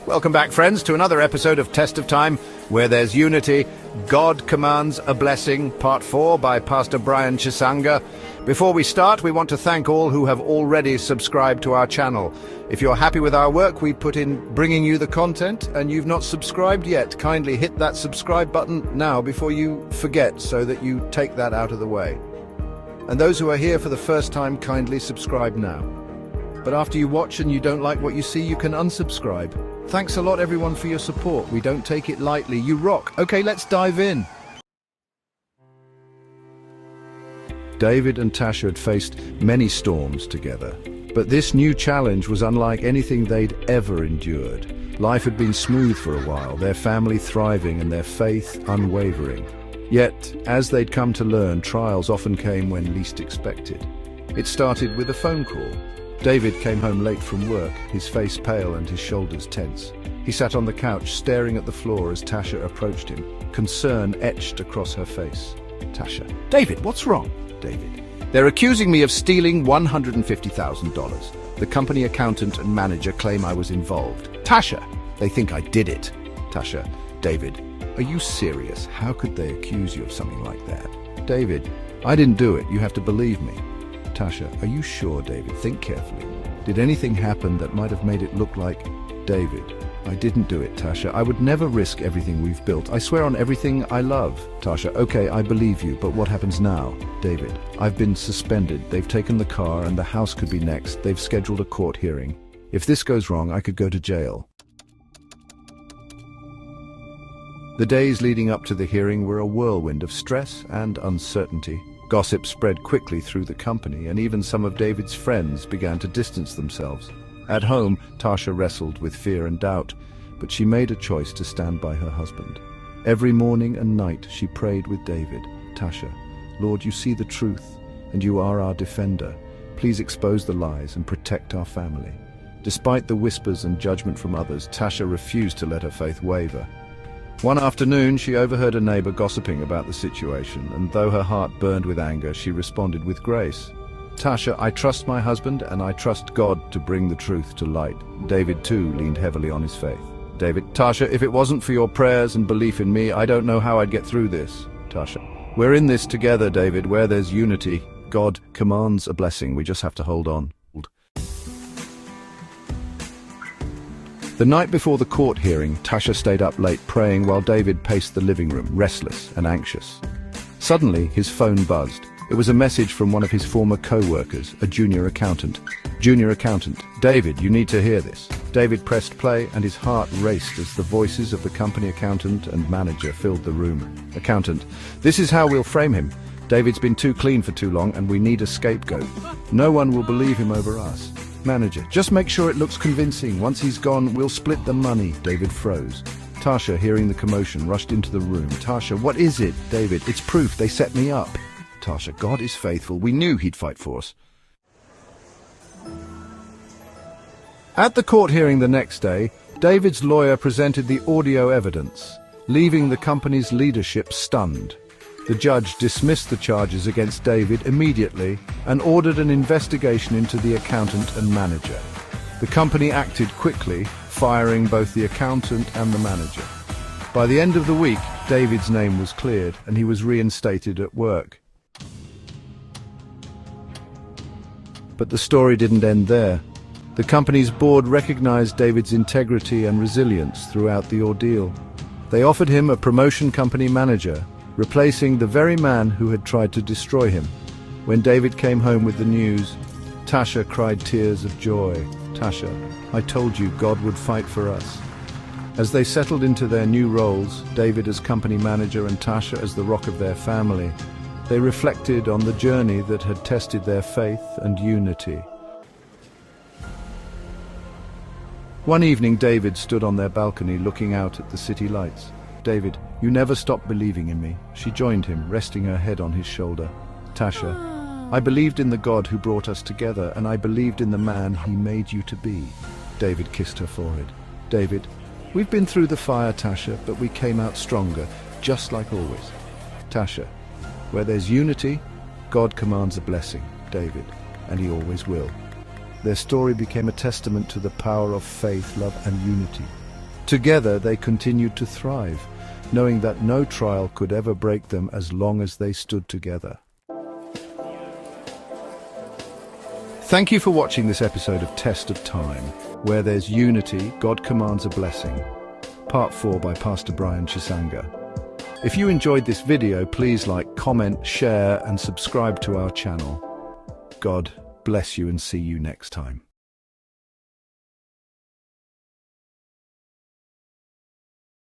Welcome back, friends, to another episode of Test of Time, where there's unity. God commands a blessing, part 4 by Pastor Brian Chisanga. Before we start, we want to thank all who have already subscribed to our channel. If you're happy with our work we put in bringing you the content, and you've not subscribed yet, kindly hit that subscribe button now before you forget, so that you take that out of the way. And those who are here for the first time, kindly subscribe now. But after you watch and you don't like what you see, you can unsubscribe. Thanks a lot, everyone, for your support. We don't take it lightly. You rock. Okay, let's dive in. David and Tasha had faced many storms together, but this new challenge was unlike anything they'd ever endured. Life had been smooth for a while, their family thriving and their faith unwavering. Yet, as they'd come to learn, trials often came when least expected. It started with a phone call. David came home late from work, his face pale and his shoulders tense. He sat on the couch, staring at the floor as Tasha approached him, concern etched across her face. Tasha: "David, what's wrong?" David: "They're accusing me of stealing $150,000. The company accountant and manager claim I was involved." Tasha: "They think I did it." Tasha: "David, are you serious? How could they accuse you of something like that?" David: "I didn't do it. You have to believe me." Tasha: "Are you sure, David? Think carefully. Did anything happen that might have made it look like..." David: "I didn't do it, Tasha. I would never risk everything we've built. I swear on everything I love." Tasha: "Okay, I believe you, but what happens now?" David: "I've been suspended. They've taken the car and the house could be next. They've scheduled a court hearing. If this goes wrong, I could go to jail." The days leading up to the hearing were a whirlwind of stress and uncertainty. Gossip spread quickly through the company, and even some of David's friends began to distance themselves. At home, Tasha wrestled with fear and doubt, but she made a choice to stand by her husband. Every morning and night she prayed with David. "Tasha, Lord, you see the truth, and you are our defender. Please expose the lies and protect our family." Despite the whispers and judgment from others, Tasha refused to let her faith waver. One afternoon, she overheard a neighbor gossiping about the situation, and though her heart burned with anger, she responded with grace. "Tasha, I trust my husband, and I trust God to bring the truth to light." David, too, leaned heavily on his faith. David: "Tasha, if it wasn't for your prayers and belief in me, I don't know how I'd get through this." Tasha: "We're in this together, David. Where there's unity, God commands a blessing. We just have to hold on." The night before the court hearing, Tasha stayed up late praying while David paced the living room, restless and anxious. Suddenly, his phone buzzed. It was a message from one of his former co-workers, a junior accountant. "Junior accountant, David, you need to hear this." David pressed play, and his heart raced as the voices of the company accountant and manager filled the room. "Accountant, this is how we'll frame him. David's been too clean for too long, and we need a scapegoat. No one will believe him over us." Manager: "Just make sure it looks convincing. Once he's gone, we'll split the money." David froze. Tasha, hearing the commotion, rushed into the room. "Tasha, what is it?" David: "It's proof. They set me up." Tasha: "God is faithful. We knew he'd fight for us." At the court hearing the next day, David's lawyer presented the audio evidence, leaving the company's leadership stunned. The judge dismissed the charges against David immediately and ordered an investigation into the accountant and manager. The company acted quickly, firing both the accountant and the manager. By the end of the week, David's name was cleared and he was reinstated at work. But the story didn't end there. The company's board recognized David's integrity and resilience throughout the ordeal. They offered him a promotion company manager, replacing the very man who had tried to destroy him. When David came home with the news, Tasha cried tears of joy. "Tasha, I told you God would fight for us." As they settled into their new roles, David as company manager and Tasha as the rock of their family, they reflected on the journey that had tested their faith and unity. One evening, David stood on their balcony looking out at the city lights. "David, you never stopped believing in me." She joined him, resting her head on his shoulder. "Tasha, I believed in the God who brought us together, and I believed in the man he made you to be." David kissed her forehead. David, "We've been through the fire, Tasha, but we came out stronger, just like always." Tasha, "Where there's unity, God commands a blessing." David, "And he always will." Their story became a testament to the power of faith, love, and unity. Together they continued to thrive, knowing that no trial could ever break them as long as they stood together. Thank you for watching this episode of Test of Time. Where there's unity, God commands a blessing. Part 4 by Pastor Brian Chisanga. If you enjoyed this video, please like, comment, share, and subscribe to our channel. God bless you and see you next time.